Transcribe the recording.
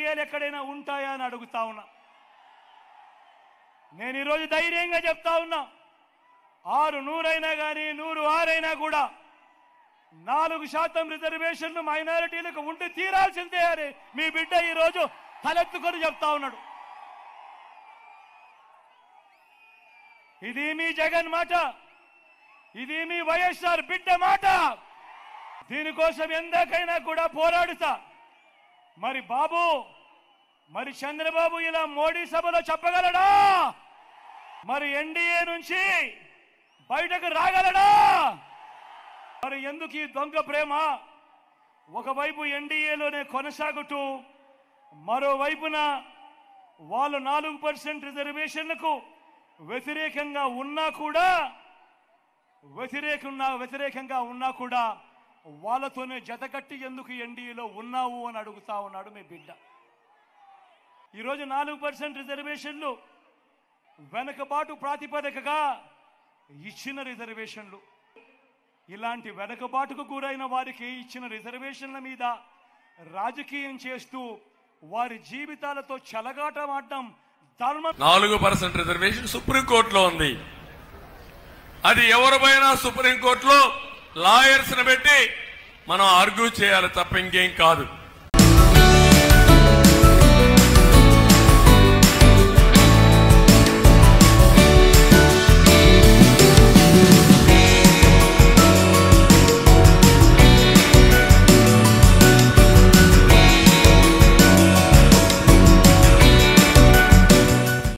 రాజకీయాలు ఎక్కడైనా ఉంటాయా అని అడుగుతా ఉన్నా. నేను ఈరోజు ధైర్యంగా చెప్తా ఉన్నా, 600 అయినా కానీ 106 అయినా కూడా 4% రిజర్వేషన్లు మైనారిటీలకు ఉండి తీరాల్సిందే అని మీ బిడ్డ ఈరోజు తలెత్తుకొని చెప్తా ఉన్నాడు. ఇది మీ జగన్ మాట, ఇది మీ వైఎస్ఆర్ బిడ్డ మాట. దీనికోసం ఎందాకైనా కూడా పోరాడుతా. మరి బాబు, మరి చంద్రబాబు ఇలా మోడీ సభలో చెప్పగలడా? మరి ఎన్డీఏ నుంచి బయటకు రాగలడా? మరి ఎందుకు ఈ దొంగ ప్రేమ? ఒకవైపు ఎన్డీఏలోనే కొనసాగుతూ మరోవైపున వాళ్ళు 4% రిజర్వేషన్లకు వ్యతిరేకంగా ఉన్నా కూడా వాళ్ళతోనే జతకట్టి ఎందుకు ఎన్డీఏలో ఉన్నావు అని అడుగుతా ఉన్నాడు మీ బిడ్డ. ఈరోజు 4% రిజర్వేషన్లు వెనుకబాటు ప్రాతిపదికగా ఇచ్చిన రిజర్వేషన్లు. ఇలాంటి వెనుకబాటుకు గురైన వారికి ఇచ్చిన రిజర్వేషన్ల మీద రాజకీయం చేస్తూ వారి జీవితాలతో చెలగాటమాడడం ధర్మం. 4% రిజర్వేషన్ సుప్రీంకోర్టులో ఉంది. అది ఎవరిపైనా సుప్రీంకోర్టులో లాయర్స్ ని పెట్టి మనం ఆర్గ్యూ చేయాలి తప్ప ఇంకేం కాదు.